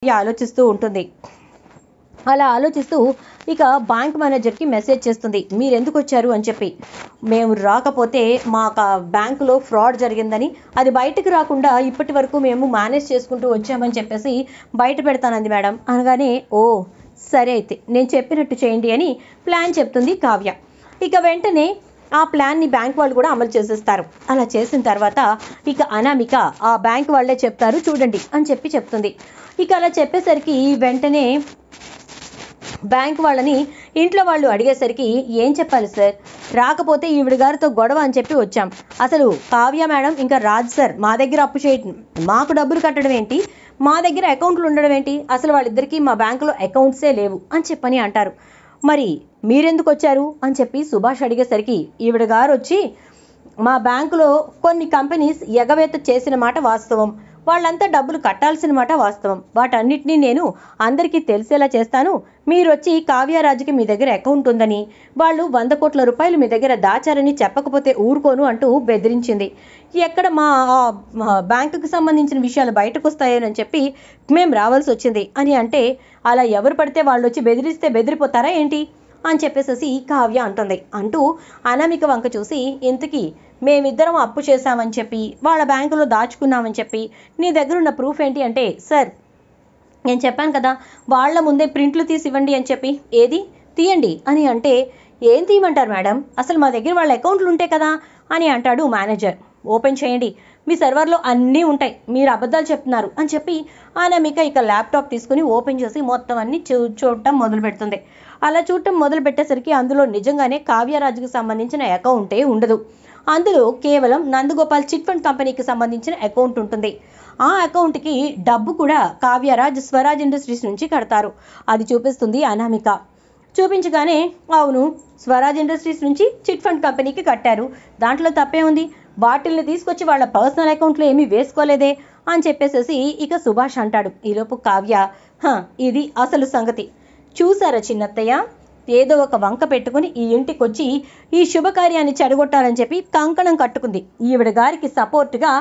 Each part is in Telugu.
ఆలోచిస్తూ ఉంటుంది. అలా ఆలోచిస్తూ ఇక బ్యాంక్ మేనేజర్కి మెసేజ్ చేస్తుంది, మీరు ఎందుకు వచ్చారు అని చెప్పి. మేము రాకపోతే మా బ్యాంకులో ఫ్రాడ్ జరిగిందని, అది బయటకు రాకుండా ఇప్పటి వరకు మేము మేనేజ్ చేసుకుంటూ వచ్చామని చెప్పేసి బయట పెడతానంది మేడం అనగానే, ఓ సరే అయితే నేను చెప్పినట్టు చేయండి అని ప్లాన్ చెప్తుంది కావ్య. ఇక వెంటనే ఆ ప్లాన్ని బ్యాంక్ వాళ్ళు కూడా అమలు చేసేస్తారు. అలా చేసిన తర్వాత ఇక అనామిక ఆ బ్యాంక్ వాళ్ళే చెప్తారు చూడండి అని చెప్పి చెప్తుంది. ఇక అలా చెప్పేసరికి వెంటనే బ్యాంక్ వాళ్ళని ఇంట్లో వాళ్ళు అడిగేసరికి, ఏం చెప్పాలి సార్, రాకపోతే ఈవిడ గారితో గొడవ అని చెప్పి వచ్చాం. అసలు కావ్య మేడం ఇంకా రాజ్ సార్ మా దగ్గర అప్పు చేయడం, మాకు డబ్బులు కట్టడం ఏంటి, మా దగ్గర అకౌంట్లు ఉండడం ఏంటి, అసలు వాళ్ళిద్దరికీ మా బ్యాంకులో అకౌంట్సే లేవు అని చెప్పని అంటారు. మరి మీరెందుకు వచ్చారు అని చెప్పి సుభాష్ అడిగేసరికి, ఈవిడ గారు వచ్చి మా బ్యాంకులో కొన్ని కంపెనీస్ ఎగవేత చేసిన మాట వాస్తవం, వాళ్ళంతా డబ్బులు కట్టాల్సిన మాట వాస్తవం, వాటన్నిటినీ నేను అందరికీ తెలిసేలా చేస్తాను. మీరు వచ్చి కావ్యరాజుకి మీ దగ్గర అకౌంట్ ఉందని, వాళ్ళు 100 కోట్ల రూపాయలు మీ దగ్గర దాచారని చెప్పకపోతే ఊరుకోను అంటూ బెదిరించింది. ఎక్కడ మా బ్యాంకుకి సంబంధించిన విషయాలు బయటకు వస్తాయోనని చెప్పి మేము రావాల్సి వచ్చింది అని అంటే, అలా ఎవరు పడితే వాళ్ళు వచ్చి బెదిరిస్తే బెదిరిపోతారా ఏంటి అని చెప్పేసి కావ్య అంటుంది. అంటూ అనామిక వంక చూసి, ఇంతకీ మేమిద్దరం అప్పు చేశామని చెప్పి వాళ్ళ బ్యాంకులో దాచుకున్నామని చెప్పి నీ దగ్గర ఉన్న ప్రూఫ్ ఏంటి అంటే, సార్ నేను చెప్పాను కదా వాళ్ళ ముందే ప్రింట్లు తీసి ఇవ్వండి అని చెప్పి, ఏది తీయండి అని అంటే, ఏం తీయమంటారు మేడం, అసలు మా దగ్గర వాళ్ళ అకౌంట్లు ఉంటాయి కదా అని అంటాడు మేనేజర్. ఓపెన్ చేయండి, మీ సర్వర్లో అన్నీ ఉంటాయి, మీరు అబద్ధాలు చెప్తున్నారు అని చెప్పి అనామిక ఇక ల్యాప్టాప్ తీసుకుని ఓపెన్ చేసి మొత్తం అన్ని చూడటం మొదలు పెడుతుంది. అలా చూడటం మొదలు పెట్టేసరికి అందులో నిజంగానే కావ్యరాజుకు సంబంధించిన అకౌంటే ఉండదు. అందులో కేవలం నందగోపాల్ చిట్ ఫండ్ కంపెనీకి సంబంధించిన అకౌంట్ ఉంటుంది. ఆ అకౌంట్కి డబ్బు కూడా కావ్యరాజ్ స్వరాజ్ ఇండస్ట్రీస్ నుంచి కడతారు. అది చూపిస్తుంది అనామిక. చూపించగానే, అవును స్వరాజ్ ఇండస్ట్రీస్ నుంచి చిట్ ఫండ్ కంపెనీకి కట్టారు, దాంట్లో తప్పే ఉంది, వాటిల్ని తీసుకొచ్చి వాళ్ళ పర్సనల్ అకౌంట్లో ఏమీ వేసుకోలేదే అని చెప్పేసేసి ఇక సుభాష్ అంటాడు. ఈలోపు కావ్య, ఇది అసలు సంగతి చూసారా చిన్నత్తయ్య, ఏదో ఒక వంక పెట్టుకుని ఈ ఇంటికి వచ్చి ఈ శుభకార్యాన్ని చెడగొట్టాలని చెప్పి కంకణం కట్టుకుంది. ఈవిడ గారికి సపోర్టుగా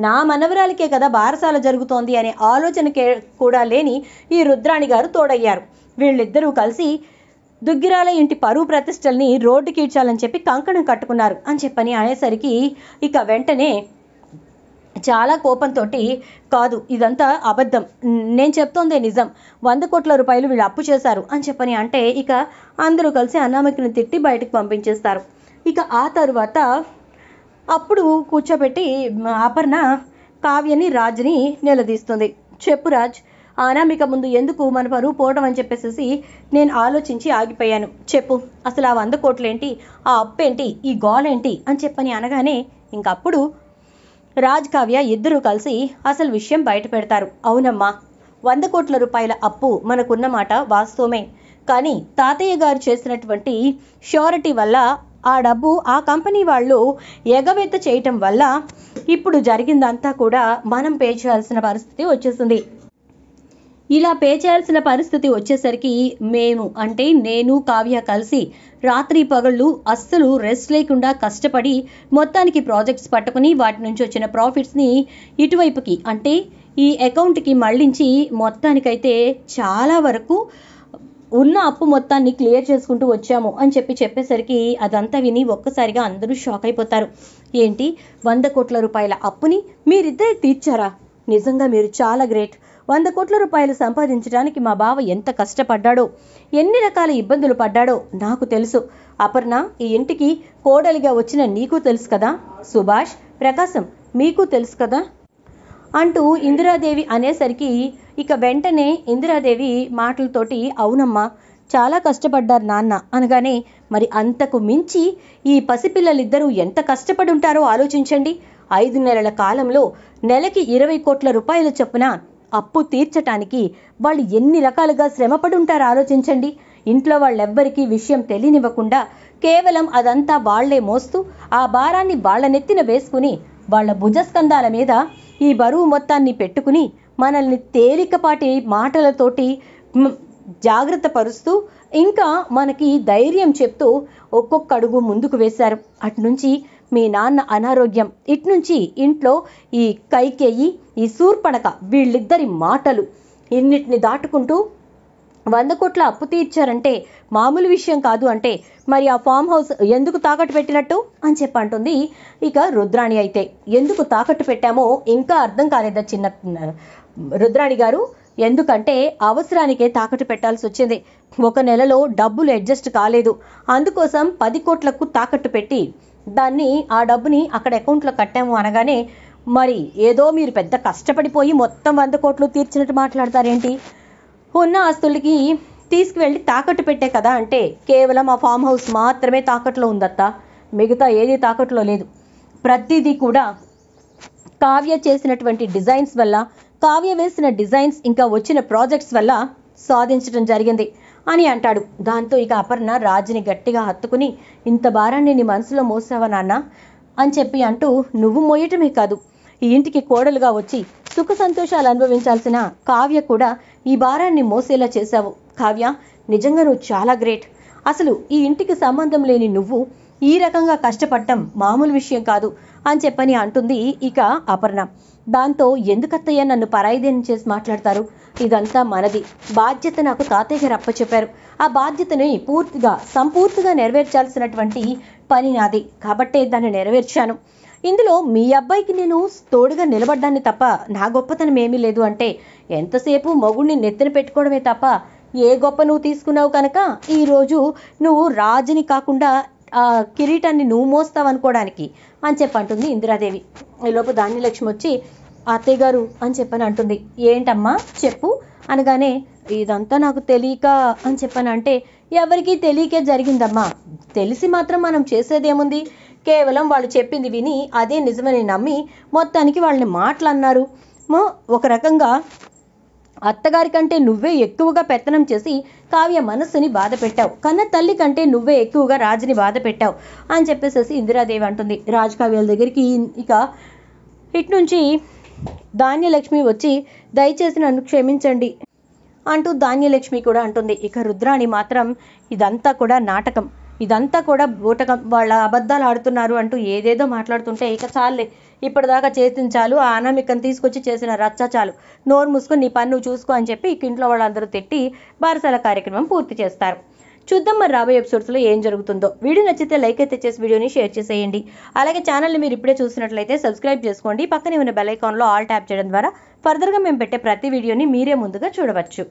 నా మనవరాలికే కదా బారసాల జరుగుతోంది అనే ఆలోచనకే కూడా లేని ఈ రుద్రాణి గారు తోడయ్యారు. వీళ్ళిద్దరూ కలిసి దుగ్గిరాల ఇంటి పరువు ప్రతిష్టల్ని రోడ్డుకి ఈడ్చాలని చెప్పి కంకణం కట్టుకున్నారు అని చెప్పని అనేసరికి ఇక వెంటనే చాలా కోపంతో, కాదు ఇదంతా అబద్ధం, నేను చెప్తోందే నిజం, 100 కోట్ల రూపాయలు వీళ్ళు అప్పు చేశారు అని చెప్పని అంటే ఇక అందరూ కలిసి అనామికను తిట్టి బయటకు పంపించేస్తారు. ఇక ఆ తరువాత అప్పుడు కూర్చోబెట్టి అపర్ణ కావ్యని రాజ్ని నిలదీస్తుంది. చెప్పు రాజ్, అనామిక ముందు ఎందుకు మన పరువు పోవడం అని చెప్పేసి నేను ఆలోచించి ఆగిపోయాను, చెప్పు అసలు ఆ 100 కోట్లేంటి, ఆ అప్పేంటి, ఈ గోలేంటి అని చెప్పని అనగానే ఇంకప్పుడు రాజ్ కావ్య ఇద్దరూ కలిసి అసలు విషయం బయట పెడతారు. అవునమ్మా, 100 కోట్ల రూపాయల అప్పు మనకున్నమాట వాస్తవమే, కానీ తాతయ్య గారు చేసినటువంటి ష్యూరిటీ వల్ల ఆ డబ్బు ఆ కంపెనీ వాళ్ళు ఎగవేత చేయటం వల్ల ఇప్పుడు జరిగిందంతా కూడా మనం పే చేయాల్సిన పరిస్థితి వచ్చేసింది. ఇలా పే చేయాల్సిన పరిస్థితి వచ్చేసరికి మేము అంటే నేను కావ్య కలిసి రాత్రి పగళ్ళు అస్సలు రెస్ట్ లేకుండా కష్టపడి మొత్తానికి ప్రాజెక్ట్స్ పట్టుకుని వాటి నుంచి వచ్చిన ప్రాఫిట్స్ని ఇటువైపుకి అంటే ఈ అకౌంట్కి మళ్ళించి మొత్తానికైతే చాలా వరకు ఉన్న అప్పు మొత్తాన్ని క్లియర్ చేసుకుంటూ వచ్చాము అని చెప్పేసరికి అదంతా విని ఒక్కసారిగా అందరూ షాక్ అయిపోతారు. ఏంటి 100 కోట్ల రూపాయల అప్పుని మీరిద్దరే తీర్చారా, నిజంగా మీరు చాలా గ్రేట్, 100 కోట్ల రూపాయలు సంపాదించడానికి మా బావ ఎంత కష్టపడ్డాడో, ఎన్ని రకాల ఇబ్బందులు పడ్డాడో నాకు తెలుసు. అపర్ణ, ఈ ఇంటికి కోడలిగా వచ్చిన నీకు తెలుసు కదా, సుభాష్, ప్రకాశం మీకు తెలుసు కదా అంటూ ఇందిరాదేవి అనేసరికి ఇక వెంటనే ఇందిరాదేవి మాటలతోటి, అవునమ్మా చాలా కష్టపడ్డారు నాన్న అనగానే, మరి అంతకు మించి ఈ పసిపిల్లలిద్దరూ ఎంత కష్టపడి ఉంటారో ఆలోచించండి. 5 నెలల కాలంలో నెలకి 20 కోట్ల రూపాయల చొప్పున అప్పు తీర్చటానికి వాళ్ళు ఎన్ని రకాలుగా శ్రమపడి ఉంటారో ఆలోచించండి. ఇంట్లో వాళ్ళెవ్వరికీ విషయం తెలియనివ్వకుండా కేవలం అదంతా వాళ్లే మోస్తూ ఆ భారాన్ని వాళ్ళ నెత్తిన వేసుకుని వాళ్ళ భుజస్కంధాల మీద ఈ బరువు మొత్తాన్ని పెట్టుకుని మనల్ని తేలికపాటి మాటలతోటి జాగ్రత్త పరుస్తూ ఇంకా మనకి ధైర్యం చెప్తూ ఒక్కొక్క అడుగు ముందుకు వేశారు. అటునుంచి మీ నాన్న అనారోగ్యం, ఇట్నుంచి ఇంట్లో ఈ కైకేయి, ఈ శూర్పణఖ వీళ్ళిద్దరి మాటలు, ఇన్నిటిని దాటుకుంటూ 100 కోట్ల అప్పు తీర్చారంటే మామూలు విషయం కాదు అంటే మరి ఆ ఫామ్ హౌస్ ఎందుకు తాకట్టు పెట్టినట్టు అని చెప్పి అంటుంది ఇక రుద్రాణి. అయితే ఎందుకు తాకట్టు పెట్టామో ఇంకా అర్థం కాలేదా చిన్న రుద్రాణి గారు? ఎందుకంటే అవసరానికే తాకట్టు పెట్టాల్సి వచ్చింది. 1 నెలలో డబ్బులు అడ్జస్ట్ కాలేదు, అందుకోసం 10 కోట్లకు తాకట్టు పెట్టి ఆ డబ్బుని అక్కడ అకౌంట్లో కట్టాము అనగానే మరి ఏదో మీరు పెద్ద కష్టపడిపోయి మొత్తం 100 కోట్లు తీర్చినట్టు మాట్లాడతారేంటి? ఉన్న ఆస్తులకి తీసుకువెళ్ళి తాకట్టు పెట్టే కదా అంటే కేవలం ఆ ఫామ్ హౌస్ మాత్రమే తాకట్లో ఉందత్త, మిగతా ఏది తాకట్లో లేదు. ప్రతిదీ కూడా కావ్య చేసినటువంటి డిజైన్స్ వల్ల, కావ్య వేసిన డిజైన్స్ ఇంకా వచ్చిన ప్రాజెక్ట్స్ వల్ల సాధించడం జరిగింది అని అంటాడు. దాంతో ఇక అపర్ణ రాజుని గట్టిగా హత్తుకుని, ఇంత భారాన్ని నీ మనసులో మోసావా నాన్న అని చెప్పి అంటూ, నువ్వు మోయటమే కాదు ఈ ఇంటికి కోడలుగా వచ్చి సుఖ సంతోషాలు అనుభవించాల్సిన కావ్య కూడా ఈ భారాన్ని మోసేలా చేశావు. కావ్య, నిజంగా నువ్వు చాలా గ్రేట్. అసలు ఈ ఇంటికి సంబంధం లేని నువ్వు ఈ రకంగా కష్టపడటం మామూలు విషయం కాదు అని చెప్పని అంటుంది ఇక అపర్ణ. దాంతో ఎందుకత్తయ్య నన్ను పరాయిదేనం చేసి మాట్లాడతారు? ఇదంతా మనది, బాధ్యత నాకు తాతయ్య గారు అప్పచెప్పారు. ఆ బాధ్యతని సంపూర్తిగా నెరవేర్చాల్సినటువంటి పని నాది, కాబట్టే దాన్ని నెరవేర్చాను. ఇందులో మీ అబ్బాయికి నేను తోడుగా నిలబడ్డాన్ని తప్ప నా గొప్పతనం ఏమీ లేదు అంటే ఎంతసేపు మొగుడిని నెత్తిన పెట్టుకోవడమే తప్ప ఏ గొప్ప నువ్వు తీసుకున్నావు కనుక ఈరోజు నువ్వు రాజుని కాకుండా కిరీటాన్ని నువ్వు మోస్తావు అనుకోవడానికి అని చెప్పి అంటుంది ఇందిరాదేవి. ఈలోపు ధాన్యలక్ష్మి వచ్చి అత్తయ్య గారు అని చెప్పని అంటుంది. ఏంటమ్మా చెప్పు అనగానే, ఇదంతా నాకు తెలియక అని చెప్పని అంటే, ఎవరికీ తెలియకే జరిగిందమ్మా, తెలిసి మాత్రం మనం చేసేదేముంది? కేవలం వాళ్ళు చెప్పింది విని అదే నిజమని నమ్మి మొత్తానికి వాళ్ళని మాటలన్నారు. ఒక రకంగా అత్తగారి కంటే నువ్వే ఎక్కువగా పెత్తనం చేసి కావ్య మనస్సుని బాధ పెట్టావు, కన్న తల్లి కంటే నువ్వే ఎక్కువగా రాజుని బాధ పెట్టావు అని చెప్పేసి ఇందిరాదేవి అంటుంది. రాజు కావ్యాల దగ్గరికి ఇక ఇటు నుంచి ధాన్యలక్ష్మి వచ్చి, దయచేసి నన్ను క్షమించండి అంటూ ధాన్యలక్ష్మి కూడా అంటుంది. ఇక రుద్రాణి మాత్రం ఇదంతా కూడా నాటకం, ఇదంతా కూడా బూటకం, వాళ్ళ అబద్ధాలు ఆడుతున్నారు అంటూ ఏదేదో మాట్లాడుతుంటే, ఇక చాలే ఇప్పటిదాకా చేసిన చాలు, ఆ అనామికను తీసుకొచ్చి చేసిన రచ్చ చాలు, నోరు మూసుకొని నీ పన్ను చూసుకో అని చెప్పి ఇక ఇంట్లో వాళ్ళందరూ తిట్టి బారసాల కార్యక్రమం పూర్తి చేస్తారు. చూద్దాం మరి రాబోయే ఎపిసోడ్స్లో ఏం జరుగుతుందో. వీడియో నచ్చితే లైక్ అయితే చేసి వీడియోని షేర్ చేసేయండి. అలాగే ఛానల్ని మీరు ఇప్పుడే చూసినట్లయితే సబ్స్క్రైబ్ చేసుకోండి. పక్కనే ఉన్న బెల్ ఐకాన్లో ఆల్ ట్యాప్ చేయడం ద్వారా ఫర్దర్గా మేము పెట్టే ప్రతి వీడియోని మీరే ముందుగా చూడవచ్చు.